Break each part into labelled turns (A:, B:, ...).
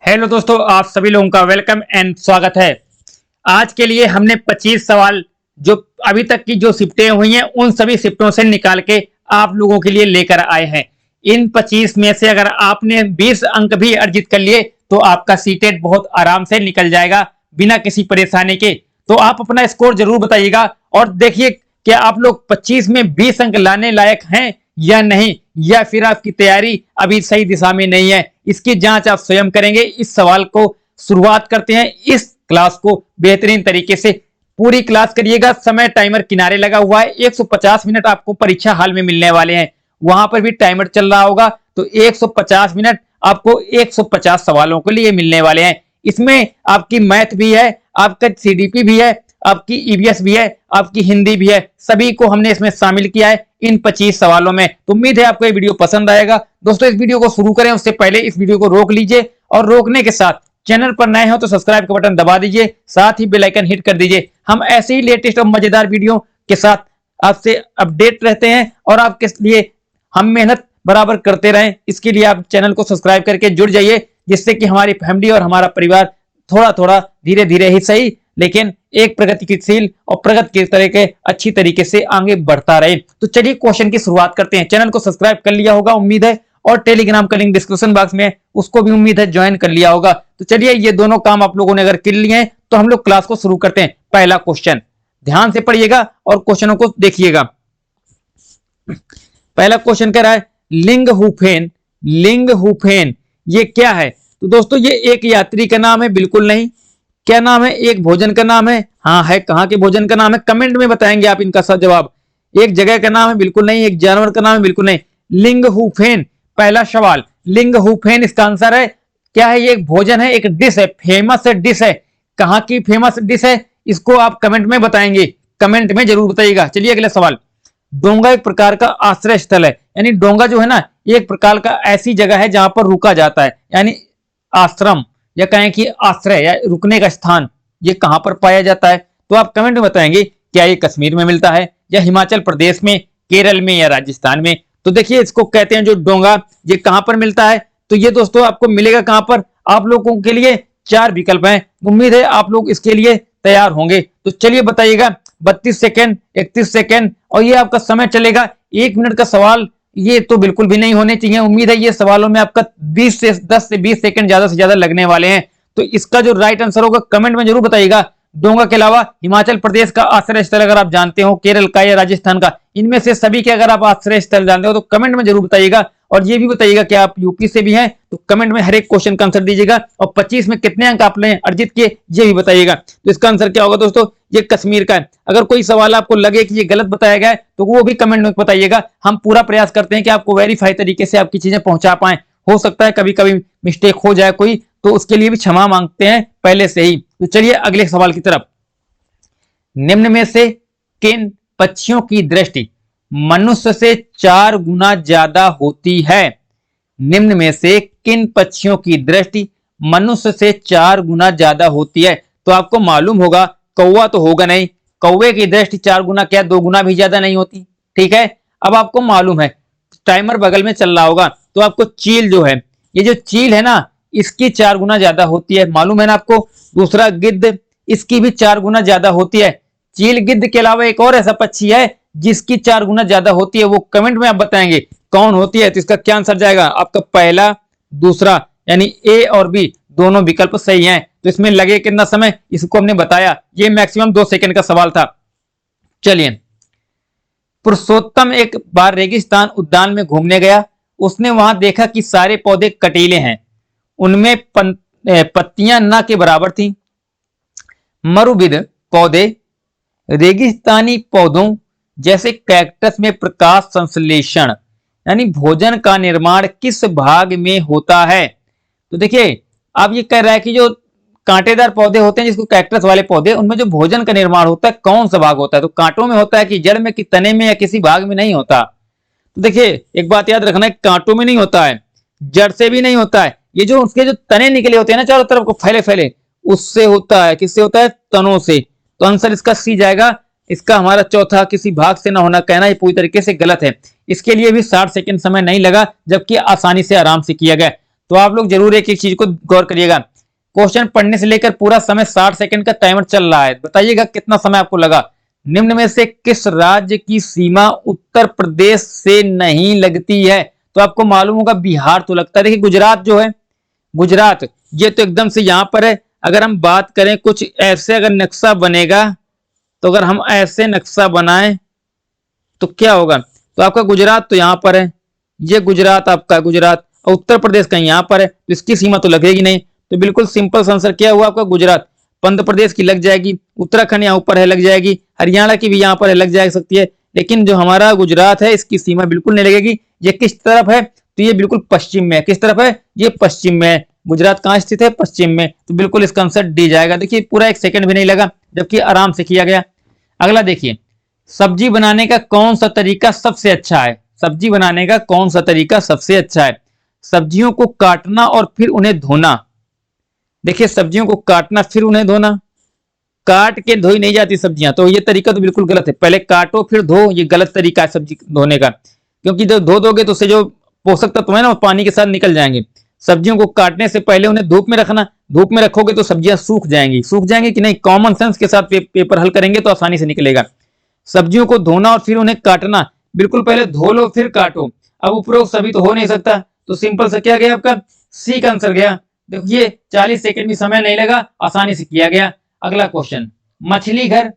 A: Hello दोस्तों, आप सभी लोगों का वेलकम एंड स्वागत है। आज के लिए हमने 25 सवाल जो अभी तक की जो शिफ्टें हुई हैं उन सभी शिफ्टों से निकाल के आप लोगों के लिए लेकर आए हैं। इन 25 में से अगर आपने 20 अंक भी अर्जित कर लिए तो आपका सीटेट बहुत आराम से निकल जाएगा बिना किसी परेशानी के। तो आप अपना स्कोर जरूर बताइएगा और देखिए क्या आप लोग 25 में 20 अंक लाने लायक हैं या नहीं, या फिर आपकी तैयारी अभी सही दिशा में नहीं है। इसकी जांच आप स्वयं करेंगे। इस सवाल को शुरुआत करते हैं। इस क्लास को बेहतरीन तरीके से पूरी क्लास करिएगा। समय टाइमर किनारे लगा हुआ है। 150 मिनट आपको परीक्षा हाल में मिलने वाले हैं, वहां पर भी टाइमर चल रहा होगा। तो 150 मिनट आपको 150 सवालों के लिए मिलने वाले हैं। इसमें आपकी मैथ भी है, आपका सीडीपी भी है, आपकी ईवीएस भी है, आपकी हिंदी भी है। सभी को हमने इसमें शामिल किया है इन 25 सवालों में। तो उम्मीद है आपको ये वीडियो पसंद आएगा। दोस्तों, इस वीडियो को शुरू करें उससे पहले इस वीडियो को रोक लीजिए और रोकने के साथ चैनल पर नए हो तो सब्सक्राइब का बटन दबा दीजिए, साथ ही बेल आइकन हिट कर दीजिए। हम ऐसे ही लेटेस्ट और मजेदार वीडियो के साथ आपसे अपडेट रहते हैं और आपके लिए हम मेहनत बराबर करते रहें। इसके लिए आप चैनल को सब्सक्राइब करके जुड़ जाइए, जिससे कि हमारी फैमिली और हमारा परिवार थोड़ा थोड़ा धीरे धीरे ही सही लेकिन एक प्रगतिशील और प्रगति के तरह के अच्छी तरीके से आगे बढ़ता रहे। तो चलिए क्वेश्चन की शुरुआत करते हैं। चैनल को सब्सक्राइब कर लिया होगा उम्मीद है, और टेलीग्राम का लिंक डिस्क्रिप्शन बॉक्स में उसको भी उम्मीद है ज्वाइन कर लिया होगा। तो चलिए ये दोनों काम आप लोगों ने अगर कर लिए हैं तो हम लोग क्लास को शुरू करते हैं। पहला क्वेश्चन ध्यान से पढ़िएगा और क्वेश्चनों को देखिएगा। पहला क्वेश्चन कह रहा है लिंग हुफेन। लिंग हुफेन ये क्या है? तो दोस्तों ये एक यात्री का नाम है? बिल्कुल नहीं। क्या नाम है? एक भोजन का नाम है? हाँ है। कहाँ के भोजन का नाम है? कमेंट में बताएंगे आप इनका सही जवाब। एक जगह का नाम है? बिल्कुल नहीं। एक जानवर का नाम है? बिल्कुल नहीं। लिंग हुफेन पहला सवाल। लिंग हुफेन इसका आंसर है। क्या है? ये एक भोजन है, एक डिश है, फेमस डिश है। कहाँ की फेमस डिश है इसको आप कमेंट में बताएंगे, कमेंट में जरूर बताइएगा। चलिए अगला सवाल। डोंगा एक प्रकार का आश्रय स्थल है, यानी डोंगा जो है ना एक प्रकार का ऐसी जगह है जहां पर रुका जाता है, यानी आश्रम या कहें कि आश्रय या रुकने का स्थान। ये कहां पर पाया जाता है? तो आप कमेंट में बताएंगे। क्या ये कश्मीर में मिलता है या हिमाचल प्रदेश में, केरल में या राजस्थान में? तो देखिए इसको कहते हैं जो डोंगा, ये कहां पर मिलता है? तो ये दोस्तों आपको मिलेगा कहां पर? आप लोगों के लिए 4 विकल्प हैं। उम्मीद है आप लोग इसके लिए तैयार होंगे। तो चलिए बताइएगा। 32 सेकेंड, 31 सेकेंड और ये आपका समय चलेगा 1 मिनट का सवाल। ये तो बिल्कुल भी नहीं होने चाहिए। उम्मीद है ये सवालों में आपका 10 से 20 सेकंड ज्यादा से ज्यादा लगने वाले हैं। तो इसका जो राइट आंसर होगा कमेंट में जरूर बताइएगा। डोंगा के अलावा हिमाचल प्रदेश का आश्रय स्थल अगर आप जानते हो, केरल का या राजस्थान का, इनमें से सभी के अगर आप आश्रय स्थल जानते हो तो कमेंट में जरूर बताइएगा। और ये भी बताइएगा कि आप यूपी से भी हैं तो कमेंट में हर एक क्वेश्चन का आंसर दीजिएगा। और 25 में कितने अंक आपने अर्जित किए ये भी बताइएगा। तो इसका आंसर क्या होगा दोस्तों? ये कश्मीर का है। अगर कोई सवाल आपको लगे कि ये गलत बताया गया है तो वो भी कमेंट में बताइएगा। हम पूरा प्रयास करते हैं कि आपको वेरीफाई तरीके से आपकी चीजें पहुंचा पाए। हो सकता है कभी कभी मिस्टेक हो जाए कोई, तो उसके लिए भी क्षमा मांगते हैं पहले से ही। तो चलिए अगले सवाल की तरफ। निम्न में से किन पक्षियों की दृष्टि मनुष्य से 4 गुना ज्यादा होती है? निम्न में से किन पक्षियों की दृष्टि मनुष्य से 4 गुना ज्यादा होती है? तो आपको मालूम होगा कौवा तो होगा नहीं। कौवे की दृष्टि 4 गुना क्या 2 गुना भी ज्यादा नहीं होती? ठीक है। अब आपको मालूम है, टाइमर बगल में चल रहा होगा, तो आपको चील जो है, ये जो चील है ना इसकी 4 गुना ज्यादा होती है, मालूम है ना आपको। दूसरा गिद्ध, इसकी भी 4 गुना ज्यादा होती है। चील गिद्ध के अलावा एक और ऐसा पक्षी है जिसकी 4 गुना ज्यादा होती है, वो कमेंट में आप बताएंगे कौन होती है। तो इसका क्या आंसर जाएगा आपका? पहला, दूसरा, यानी ए और बी दोनों विकल्प सही हैं। तो इसमें लगे कितना समय इसको हमने बताया। ये मैक्सिमम 2 सेकंड का सवाल था। चलिए। पुरुषोत्तम एक बार रेगिस्तान उद्यान में घूमने गया। उसने वहां देखा कि सारे पौधे कटीले हैं, उनमें पत्तियां न के बराबर थीं। मरुविद पौधे रेगिस्तानी पौधों जैसे कैक्टस में प्रकाश संश्लेषण यानी भोजन का निर्माण किस भाग में होता है? तो देखिए अब ये कह रहा है कि जो कांटेदार पौधे होते हैं जिसको कैक्टस वाले पौधे, उनमें जो भोजन का निर्माण होता है कौन सा भाग होता है? तो कांटों में होता है कि जड़ में कि तने में या किसी भाग में नहीं होता? तो देखिए एक बात याद रखना है, कांटों में नहीं होता है, जड़ से भी नहीं होता है। ये जो उसके जो तने निकले होते हैं ना चारों तरफ को फैले फैले, उससे होता है। किससे होता है? तनों से। तो आंसर इसका सी जाएगा। इसका हमारा चौथा किसी भाग से ना होना कहना ये पूरी तरीके से गलत है। इसके लिए भी 60 सेकंड समय नहीं लगा, जबकि आसानी से आराम से किया गया। तो आप लोग जरूर एक एक चीज को गौर करिएगा। क्वेश्चन पढ़ने से लेकर पूरा समय 60 सेकंड का टाइमर चल रहा है, बताइएगा कितना समय आपको लगा। निम्न में से किस राज्य की सीमा उत्तर प्रदेश से नहीं लगती है? तो आपको मालूम होगा बिहार तो लगता है। देखिए गुजरात जो है, गुजरात ये तो एकदम से यहां पर है। अगर हम बात करें कुछ ऐसे अगर नक्शा बनेगा, तो अगर हम ऐसे नक्शा बनाएं तो क्या होगा, तो आपका गुजरात तो यहां पर है, ये गुजरात आपका गुजरात, और उत्तर प्रदेश कहीं यहां पर है, तो इसकी सीमा तो लगेगी नहीं। तो बिल्कुल सिंपल आंसर क्या हुआ आपका गुजरात। मध्य प्रदेश की लग जाएगी, उत्तराखंड यहाँ ऊपर है लग जाएगी, हरियाणा की भी यहाँ पर है लग जा सकती है, लेकिन जो हमारा गुजरात है इसकी सीमा बिल्कुल नहीं लगेगी। ये किस तरफ है, तो ये बिल्कुल पश्चिम में है। किस तरफ है, ये पश्चिम में है। गुजरात कहाँ स्थित है, पश्चिम में, तो बिल्कुल इसका आंसर डी जाएगा। देखिए पूरा 1 सेकंड भी नहीं लगा, जबकि आराम से किया गया। अगला देखिए, सब्जी बनाने का कौन सा तरीका सबसे अच्छा है? सब्जी बनाने का कौन सा तरीका सबसे अच्छा है? सब्जियों को काटना और फिर उन्हें धोना। देखिए सब्जियों को काटना फिर उन्हें धोना, काट के धोई नहीं जाती सब्जियां, तो ये तरीका तो बिल्कुल गलत है। पहले काटो फिर धो, ये गलत तरीका है सब्जी धोने का, क्योंकि जब धो दोगे तो उससे जो पोषक तत्व है ना वो पानी के साथ निकल जाएंगे। सब्जियों को काटने से पहले उन्हें धूप में रखना, धूप में रखोगे तो सब्जियां सूख जाएंगी। सूख जाएंगी कि नहीं, कॉमन सेंस के साथ पेपर हल करेंगे तो आसानी से निकलेगा। सब्जियों को धोना और फिर उन्हें काटना, बिल्कुल पहले धो लो फिर काटो। अब उपरोक्त सभी तो हो नहीं सकता, तो सिंपल से क्या गया आपका सी का आंसर गया। देखिए 40 सेकंड भी समय नहीं लगा, आसानी से किया गया। अगला क्वेश्चन, मछली घर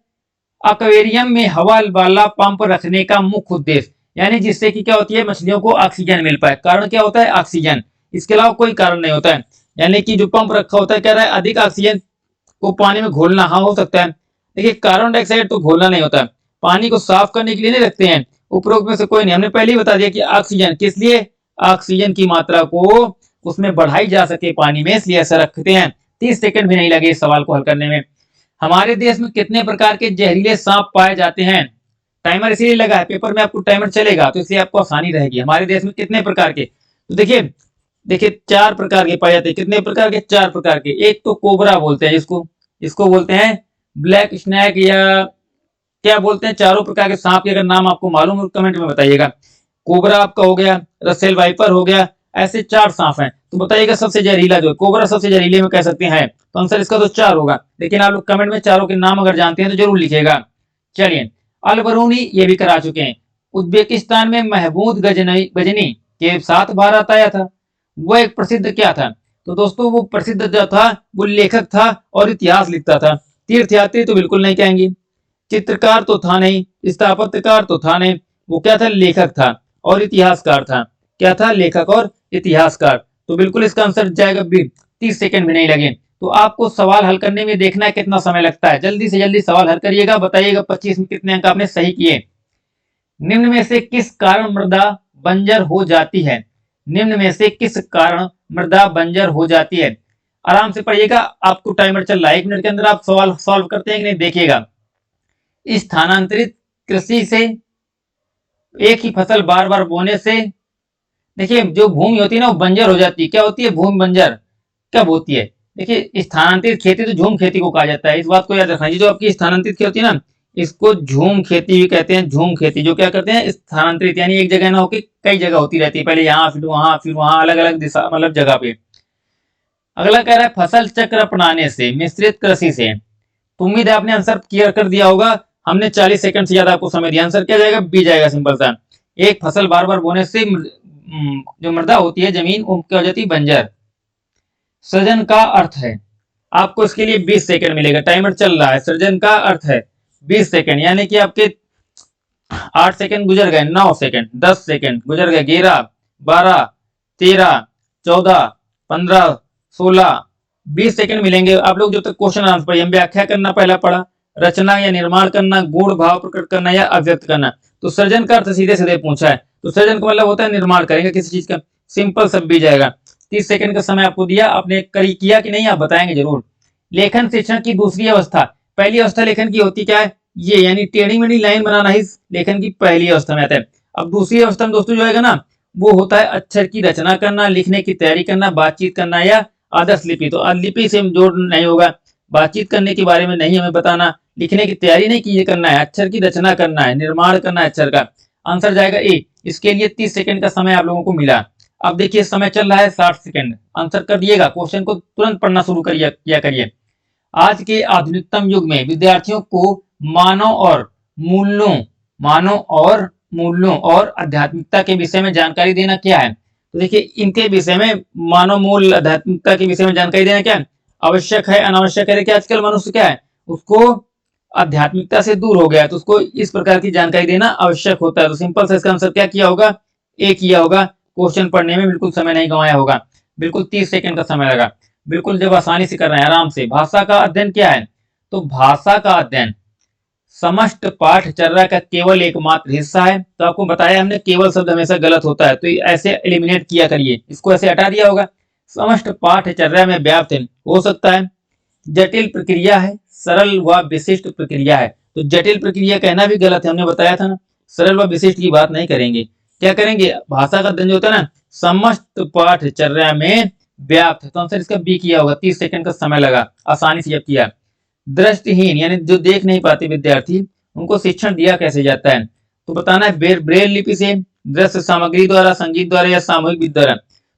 A: एक्वेरियम में हवा वाला पंप रखने का मुख्य उद्देश्य, यानी जिससे कि क्या होती है मछलियों को ऑक्सीजन मिल पाए। कारण क्या होता है, ऑक्सीजन, इसके अलावा कोई कारण नहीं होता है। यानी कि जो पंप रखा होता है, कह रहा है अधिक ऑक्सीजन को पानी में घोलना, हाँ हो सकता है। देखिए कार्बन डाइऑक्साइड तो घोलना नहीं होता है, पानी को साफ करने के लिए नहीं रखते हैं। उपरोक्त में से कोई नहीं, हमने पहले ही बता दिया कि ऑक्सीजन, किस लिए, ऑक्सीजन की मात्रा को उसमें बढ़ाई जा सके पानी में, इसलिए ऐसा रखते हैं। 30 सेकंड भी नहीं लगे इस सवाल को हल करने में। हमारे देश में कितने प्रकार के जहरीले सांप पाए जाते हैं? टाइमर इसीलिए लगा है, पेपर में आपको टाइमर चलेगा तो इसलिए आपको आसानी रहेगी। हमारे देश में कितने प्रकार के, तो देखिए देखिए 4 प्रकार के पाए जाते हैं। कितने प्रकार के, 4 प्रकार के। एक तो कोबरा बोलते हैं इसको, इसको बोलते हैं ब्लैक स्नैक, या क्या बोलते हैं, चारों प्रकार के सांप के अगर नाम आपको मालूम हो कमेंट में बताइएगा। कोबरा आपका हो गया, रसेल वाइपर हो गया, ऐसे 4 सांप हैं। तो बताइएगा सबसे जहरीला जो है, कोबरा सबसे जहरीले में कह सकते हैं, तो आंसर इसका तो 4 होगा। लेकिन आप लोग कमेंट में चारों के नाम अगर जानते हैं तो जरूर लिखिएगा। चलिए, अल बरूनी ये भी करा चुके हैं। उज्बेकिस्तान में महमूद गजनी के साथ भारत आया था, वो एक प्रसिद्ध क्या था? तो दोस्तों वो प्रसिद्ध जो था वो लेखक था और इतिहास लिखता था। तीर्थयात्री तो बिल्कुल नहीं कहेंगे, चित्रकार तो था नहीं, स्थापत्यकार तो था नहीं, वो क्या था, लेखक था और इतिहासकार था। क्या था, लेखक और इतिहासकार। तो बिल्कुल इसका आंसर जाएगा बी। 30 सेकंड भी नहीं लगे। तो आपको सवाल हल करने में देखना है कितना समय लगता है। जल्दी से जल्दी सवाल हल करिएगा, बताइएगा 25 में कितने अंक आपने सही किए। निम्न में से किस कारण मृदा बंजर हो जाती है? निम्न में से किस कारण मृदा बंजर हो जाती है? आराम से पढ़िएगा, आपको टाइमर चल रहा है, 1 मिनट के अंदर आप सवाल सॉल्व करते हैं कि नहीं देखिएगा। स्थानांतरित कृषि से, एक ही फसल बार बार बोने से, देखिए जो भूमि होती है ना वो बंजर हो जाती है। क्या होती है, भूमि बंजर कब होती है? देखिए स्थानांतरित खेती तो झूम खेती को कहा जाता है, इस बात को याद रखना। जो आपकी स्थानांतरित खेती होती है ना, इसको झूम खेती भी कहते हैं। झूम खेती जो क्या करते हैं, स्थानांतरित, यानी एक जगह ना होकर कई जगह होती रहती है, पहले यहाँ फिर वहां अलग अलग दिशा मतलब जगह पे। अगला कह रहा है फसल चक्र अपनाने से, मिश्रित कृषि से। तो उम्मीद है आपने आंसर क्लियर कर दिया होगा। हमने 40 सेकंड से ज्यादा आपको समय दिया। आंसर क्या जाएगा, बी जाएगा, सिंपल सा। एक फसल बार बार बोने से जो मृदा होती है जमीन वो क्या हो जाती है, बंजर। सृजन का अर्थ है, आपको इसके लिए 20 सेकंड मिलेगा, टाइमर चल रहा है। सृजन का अर्थ है 20 सेकंड, यानी कि आपके 8 सेकंड गुजर गए, 9 सेकंड, 10 सेकंड गुजर गए, 11, 12, 13, 14, 15, 16, 20 सेकंड मिलेंगे। आप लोग जब तक क्वेश्चन आंसर पढ़िए। व्याख्या करना पहला पढ़ा, रचना या निर्माण करना, गुण भाव प्रकट करना या अव्यक्त करना। तो सृजन का अर्थ सीधे सीधे पूछा है, तो सृजन का मतलब होता है निर्माण करेंगे किसी चीज का। सिंपल सब भी जाएगा। 30 सेकंड का समय आपको दिया, आपने किया कि नहीं आप बताएंगे जरूर। लेखन शिक्षण की दूसरी अवस्था, पहली अवस्था लेखन की होती क्या है, ये यानी टेढ़ी मेढ़ी लाइन बनाना ही लेखन की पहली अवस्था में आता है। अब दूसरी अवस्था में दोस्तों जो है ना, वो होता है अक्षर की रचना करना, लिखने की तैयारी करना, बातचीत करना या आदर्श लिपि। तो लिपि से जोड़ नहीं होगा, बातचीत करने के बारे में नहीं हमें बताना, लिखने की तैयारी नहीं की करना है, अक्षर की रचना करना है, निर्माण करना है अक्षर का। आंसर जाएगा ए। इसके लिए 30 सेकंड का समय आप लोगों को मिला। अब देखिए समय चल रहा है 60 सेकंड, आंसर कर दिएगा, क्वेश्चन को तुरंत पढ़ना शुरू करिए किया करिए। आज के आधुनिकतम युग में विद्यार्थियों को मानव और मूल्यों और आध्यात्मिकता के विषय में जानकारी देना क्या है? तो देखिए इनके विषय में मानव मूल्य आध्यात्मिकता के विषय में जानकारी देना क्या है? आवश्यक है, अनावश्यक है। देखिए आजकल मनुष्य क्या है, उसको आध्यात्मिकता से दूर हो गया है, तो उसको इस प्रकार की जानकारी देना आवश्यक होता है। तो सिंपल से इसका आंसर क्या किया होगा? ए किया होगा। क्वेश्चन पढ़ने में बिल्कुल समय नहीं गंवाया होगा, बिल्कुल 30 सेकंड का समय लगा, बिल्कुल जब आसानी से कर रहे हैं आराम से। भाषा का अध्ययन क्या है? तो भाषा का अध्ययन समस्त पाठचर्या का केवल एकमात्र हिस्सा है। तो आपको बताया हमने केवल शब्द हमेशा गलत होता है, तो ऐसे एलिमिनेट किया करिए, इसको ऐसे हटा दिया होगा। समस्त पाठचर्या में व्याप्त हो सकता है। जटिल प्रक्रिया है, सरल व विशिष्ट प्रक्रिया है। तो जटिल प्रक्रिया कहना भी गलत है, हमने बताया था ना। सरल व विशिष्ट की बात नहीं करेंगे, क्या करेंगे? भाषा का अध्ययन जो होता है ना, समस्त पाठचर्या में व्याप्त है। तो आंसर इसका बी किया होगा। 30 सेकंड का समय लगा, आसानी से जब किया। दृष्टिहीन यानी जो देख नहीं पाते विद्यार्थी, उनको शिक्षण दिया कैसे जाता है? तो बताना है ब्रेल लिपि से, दृश्य सामग्री द्वारा, संगीत द्वारा या सामूहिक विधि द्वारा।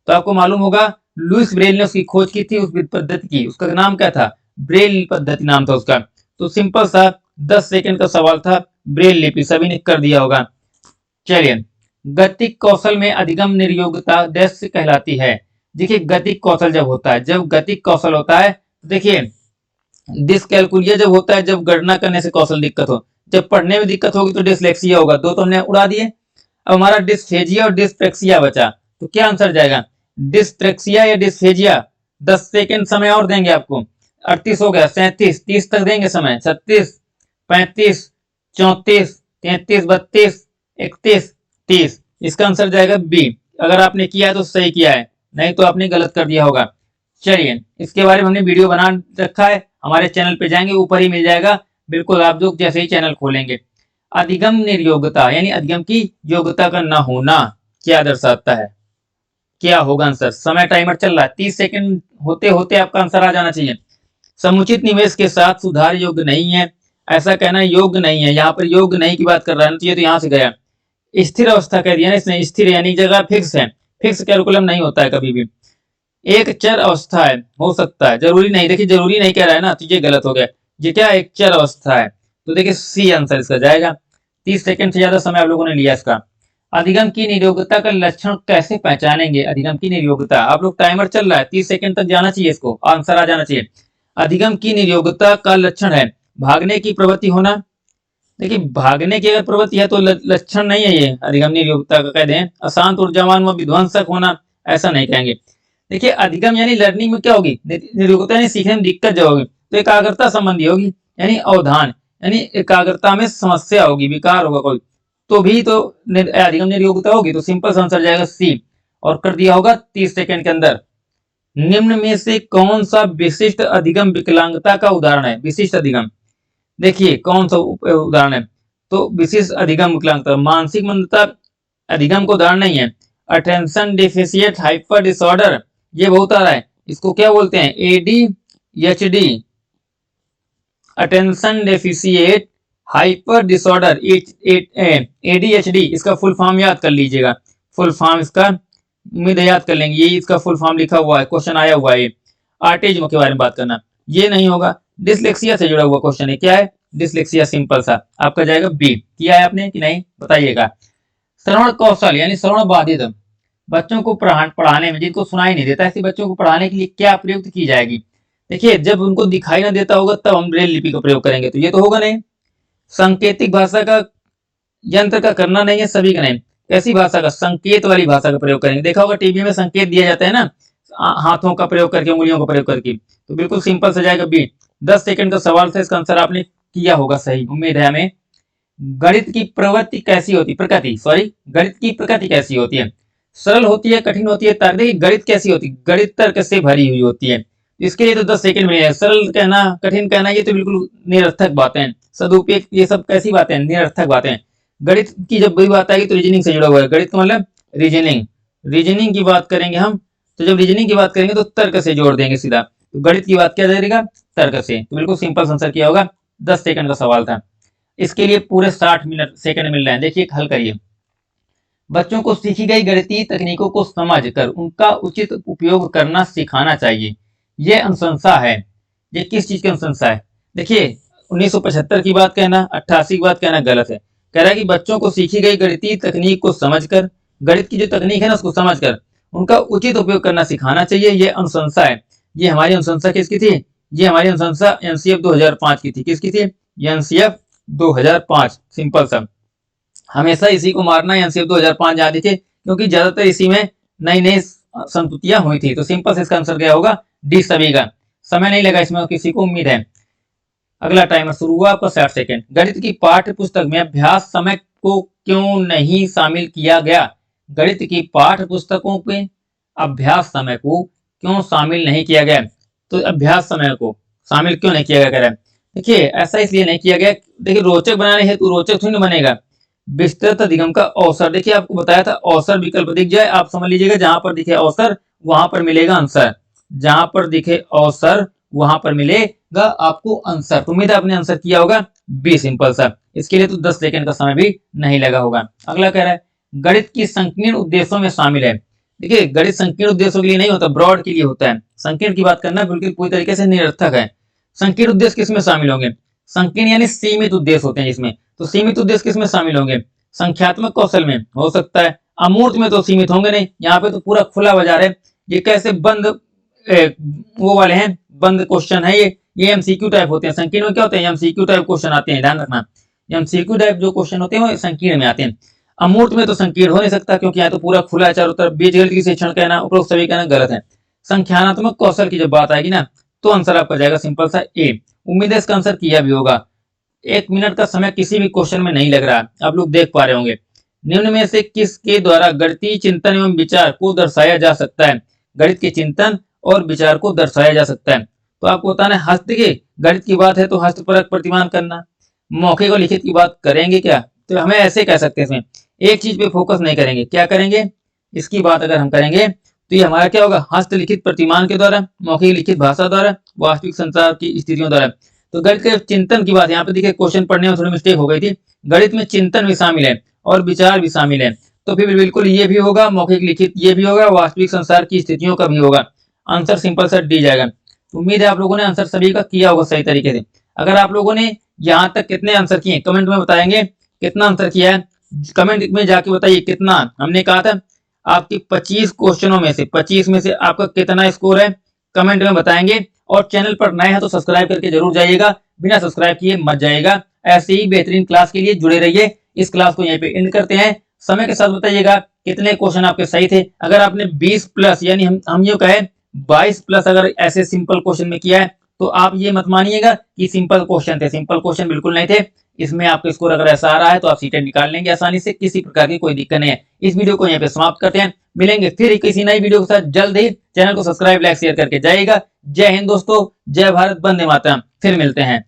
A: तो आपको मालूम होगा लुईस ब्रेल ने उसकी खोज की थी, उस पद्धति की, उसका नाम क्या था? ब्रेल पद्धति नाम था उसका। तो सिंपल सा 10 सेकंड का सवाल था, ब्रेल लिपि, सभी ने कर दिया होगा। चलिए, गतिक कौशल में अधिगम निर्योग्यता दृश्य कहलाती है। देखिए गतिक कौशल जब होता है, जब गतिक कौशल होता है, देखिए डिसकैलकुलिया जब होता है, जब गणना करने से कौशल दिक्कत हो, जब पढ़ने में दिक्कत होगी तो डिसलेक्सिया होगा। दो तो हमने उड़ा दिए। अब हमारा डिस्फेजिया और डिस्प्रेक्सिया बचा, तो क्या आंसर जाएगा? डिस्प्रेक्सिया या डिस्फेजिया? 10 सेकंड समय और देंगे आपको। 38 हो गया, 37, 30 तक देंगे समय। 36, 35, 34, 33, 32, 31, 30। इसका आंसर जाएगा बी। अगर आपने किया है तो सही किया है, नहीं तो आपने गलत कर दिया होगा। चलिए, इसके बारे में हमने वीडियो बना रखा है, हमारे चैनल पे जाएंगे, ऊपर ही मिल जाएगा, बिल्कुल आप लोग जैसे ही चैनल खोलेंगे। अधिगम निर्योग्यता यानी अधिगम की योग्यता का न होना क्या दर्शाता है? क्या होगा आंसर? समय टाइमर चल रहा है, 30 सेकंड होते होते आपका आंसर आ जाना चाहिए। समुचित निवेश के साथ सुधार योग्य नहीं है, ऐसा कहना योग्य नहीं है। यहाँ पर योग्य नहीं की बात कर रहा है, तो ये तो यहाँ से गया। स्थिर अवस्था कह दिया ना इसने, स्थिर यानी जगह फिक्स है, फिक्स कैलकुलम नहीं होता है कभी भी। एक चर अवस्था है, हो सकता है, जरूरी नहीं। देखिए जरूरी नहीं कह रहा है ना, तो ये गलत हो गया। ये क्या? एक चर अवस्था है। तो देखिए सी आंसर इसका जाएगा। 30 सेकंड से ज्यादा समय आप लोगों ने लिया इसका। अधिगम की निर्योग्यता का लक्षण कैसे पहचानेंगे? अधिगम की निर्योग्यता, आप लोग टाइमर चल रहा है, 30 सेकंड तक जाना चाहिए, इसको आंसर आ जाना चाहिए। अधिगम की निर्योग्यता का लक्षण है भागने की प्रवृत्ति होना। देखिए भागने की अगर प्रवृत्ति है तो लक्षण नहीं है ये अधिगम निर्योग्यता का। कह दें अशांत, ऊर्जावान व विध्वंसक होना, ऐसा नहीं कहेंगे। देखिए अधिगम यानी लर्निंग में क्या होगी? निर्योग्यता यानी सीखने में दिक्कत जो होगी, तो एकाग्रता संबंधी होगी, यानी अवधान, यानी एकाग्रता में समस्या होगी, विकार होगा कोई, तो भी तो अधिगम निर्योग्यता होगी। तो सिंपल आंसर जाएगा सी, और कर दिया होगा 30 सेकंड के अंदर। निम्न में से कौन सा विशिष्ट अधिगम विकलांगता का उदाहरण है? विशिष्ट अधिगम, देखिए कौन सा उदाहरण है? तो विशिष्ट अधिगम विकलांगता, मानसिक मंदता अधिगम को उदाहरण नहीं है। अटेंशन डेफिशिएंट हाइपर डिसऑर्डर, ये बहुत आ रहा है, इसको क्या बोलते हैं? ADHD, attention deficient hyper disorder, ADHD। इसका फुल फॉर्म याद कर लीजिएगा, फुल फॉर्म इसका उम्मीद है याद कर लेंगे, ये इसका फुल फॉर्म लिखा हुआ है, क्वेश्चन आया हुआ है। ऑटिज्म के बारे में बात करना, ये नहीं होगा। डिसलेक्सिया से जुड़ा हुआ क्वेश्चन है, क्या है? डिसलेक्सिया, सिंपल सा आपका जाएगा बी। किया है आपने कि नहीं बताइएगा। श्रवण कौशल यानी श्रवण बाधित बच्चों को पढ़ाने में, जिनको सुनाई नहीं देता, ऐसे बच्चों को पढ़ाने के लिए क्या प्रयुक्त की जाएगी? देखिए जब उनको दिखाई ना देता होगा तब हम ब्रेल लिपि का प्रयोग करेंगे, तो ये तो होगा नहीं। सांकेतिक भाषा का यंत्र का करना नहीं है सभी का नहीं, ऐसी भाषा का, संकेत वाली भाषा का प्रयोग करेंगे। देखा होगा टीवी में संकेत दिया जाता है ना, हाथों का प्रयोग करके, उंगलियों का प्रयोग करके, तो बिल्कुल सिंपल से जाएगा बी। 10 सेकंड का सवाल था, इसका आंसर आपने किया होगा सही, उम्मीद है हमें। गणित की प्रवृत्ति कैसी होती, प्रकृति, सॉरी, गणित की प्रकृति कैसी होती है? सरल होती है, कठिन होती है, तर्क? देखिए गणित कैसी होती है? गणित तर्क से भरी हुई होती है। इसके लिए तो 10 सेकंड मिले हैं। सरल कहना, कठिन कहना, ये तो बिल्कुल निरर्थक बातें, सदुपयोग, ये सब कैसी बातें? निरर्थक बातें। गणित की जब भी बात आएगी तो रीजनिंग से जुड़ा हुआ है, गणित का मतलब रीजनिंग, रीजनिंग की बात करेंगे हम, तो जब रीजनिंग की बात करेंगे तो तर्क से जोड़ देंगे सीधा। तो गणित की बात क्या जाएगा? तर्क से। तो बिल्कुल सिंपल आंसर किया होगा। 10 सेकंड का सवाल था, इसके लिए पूरे 60 मिनट सेकंड मिल रहे हैं। देखिए हल करिए। बच्चों को सीखी गई गणितीय तकनीकों को समझकर उनका उचित उपयोग करना सिखाना चाहिए। ये अनुशंसा है। ये किस चीज की अनुशंसा है? देखिए 1975 की बात कहना, 88 की बात कहना गलत है। कह रहा है कि बच्चों को सीखी गई गणितीय तकनीक को समझकर, गणित की जो तकनीक है ना उसको समझकर उनका उचित उपयोग करना सिखाना चाहिए। ये अनुशंसा है। ये हमारी अनुशंसा किसकी थी? ये हमारी अनुशंसा एनसीएफ 2005 की थी। किसकी थी? ये एनसीएफ 2005। सिंपल सा, हमेशा इसी को मारना है। एनसीएफ 2005 याद रखिए, क्योंकि ज्यादातर इसी में नई नई संतुतियां हुई थी। तो सिंपल से इसका आंसर क्या होगा? डी सभी का। समय नहीं लगा इसमें, किसी को उम्मीद है। अगला टाइमर शुरू हुआ आपका 60 सेकेंड। गणित की पाठ्य पुस्तक में अभ्यास समय को क्यों नहीं शामिल किया गया? गणित की पाठ्य पुस्तकों में अभ्यास समय को क्यों शामिल नहीं किया गया? तो अभ्यास समय को शामिल क्यों नहीं किया गया? कह रहा है देखिए ऐसा इसलिए नहीं किया गया, देखिए रोचक बनाने हेतु रोचक थोड़ी ना बनेगा। विस्तृत अधिगम का अवसर, देखिए आपको बताया था अवसर विकल्प दिख जाए, आप समझ लीजिएगा जहां पर दिखे अवसर वहां पर मिलेगा आंसर। जहां पर दिखे अवसर वहां पर मिलेगा आपको आंसर। तो उम्मीद है आपने आंसर किया होगा बी। सिंपल सा, इसके लिए तो 10 सेकंड का समय भी नहीं लगा होगा। अगला कह रहा है गणित की संकीर्ण उद्देश्यों में शामिल है। देखिए गणित संकीर्ण उद्देश्यों के लिए नहीं होता, ब्रॉड के लिए होता है। संकीर्ण की बात करना बिल्कुल पूरी तरीके से निरर्थक है। संकीर्ण उद्देश्य किसमें शामिल होंगे? संकीर्ण यानी सीमित उद्देश्य होते हैं जिसमें। तो सीमित उद्देश्य किसमें शामिल होंगे? संख्यात्मक कौशल में हो सकता है, अमूर्त में तो सीमित होंगे नहीं। यहाँ पे तो पूरा खुला बाजार है। ये कैसे बंद वो वाले हैं, बंद क्वेश्चन है ये एमसीक्यू टाइप होते हैं। संकीर्ण में क्या होते हैं? एमसीक्यू टाइप क्वेश्चन आते हैं, ध्यान रखना। एमसीक्यू टाइप जो क्वेश्चन होते हैं वो संकीर्ण में आते हैं। अमूर्त में तो संकीर्ण हो नहीं सकता, क्योंकि यहाँ तो पूरा खुला है चारों तरफ। बीजगणित की शिक्षण कहना, उपरोक्त सभी कहना गलत है। संख्यात्मक कौशल की जब बात आएगी ना तो आंसर आपका जाएगा सिंपल सा ए। उम्मीद है इसका आंसर किया भी होगा। 1 मिनट का समय किसी भी क्वेश्चन में नहीं लग रहा, आप लोग देख पा रहे होंगे। निम्न में से किसके द्वारा गणितीय चिंतन एवं विचार को दर्शाया जा सकता है? गणित के चिंतन और विचार को दर्शाया जा सकता है। तो आपको बताना है हस्त के गणित की बात है तो हस्तपरक प्रतिमान करना। मौखिक और लिखित की बात करेंगे क्या? तो हमें ऐसे कह सकते हैं, इसमें एक चीज पे फोकस नहीं करेंगे। क्या करेंगे? इसकी बात अगर हम करेंगे तो ये हमारा क्या होगा? हस्तलिखित प्रतिमान के द्वारा, मौखिक लिखित भाषा द्वारा, वास्तविक संसार की स्थितियों द्वारा। तो गणित के चिंतन की बात, यहाँ पे देखिए क्वेश्चन पढ़ने में थोड़ी मिस्टेक हो गई थी। गणित में चिंतन भी शामिल है और विचार भी शामिल है। तो फिर बिल्कुल ये भी होगा, मौखिक लिखित ये भी होगा, वास्तविक संसार की स्थितियों का भी होगा। आंसर सिंपल सा डी जाएगा। उम्मीद है आप लोगों ने आंसर सभी का किया होगा सही तरीके से। अगर आप लोगों ने यहाँ तक कितने आंसर किए कमेंट में बताएंगे, कितना आंसर किया है कमेंट में जाके बताइए कितना। हमने कहा था आपकी 25 क्वेश्चनों में से 25 में से आपका कितना स्कोर है कमेंट में बताएंगे। और चैनल पर नए हैं तो सब्सक्राइब करके जरूर जाइएगा, बिना सब्सक्राइब किए मत जाइएगा। ऐसे ही बेहतरीन क्लास के लिए जुड़े रहिए। इस क्लास को यहीं पे एंड करते हैं। समय के साथ बताइएगा कितने क्वेश्चन आपके सही थे। अगर आपने 20 प्लस यानी हम ये कहे 22 प्लस अगर ऐसे सिंपल क्वेश्चन में किया है तो आप ये मत मानिएगा कि सिंपल क्वेश्चन थे। सिंपल क्वेश्चन बिल्कुल नहीं थे। इसमें आपका स्कोर अगर ऐसा आ रहा है तो आप सीटें निकाल लेंगे आसानी से, किसी प्रकार की कोई दिक्कत नहीं है। इस वीडियो को यहाँ पे समाप्त करते हैं। मिलेंगे फिर किसी नई वीडियो के साथ जल्द ही। चैनल को सब्सक्राइब लाइक शेयर करके जाइएगा। जय हिंद दोस्तों, जय भारत, वंदे मातरम। फिर मिलते हैं।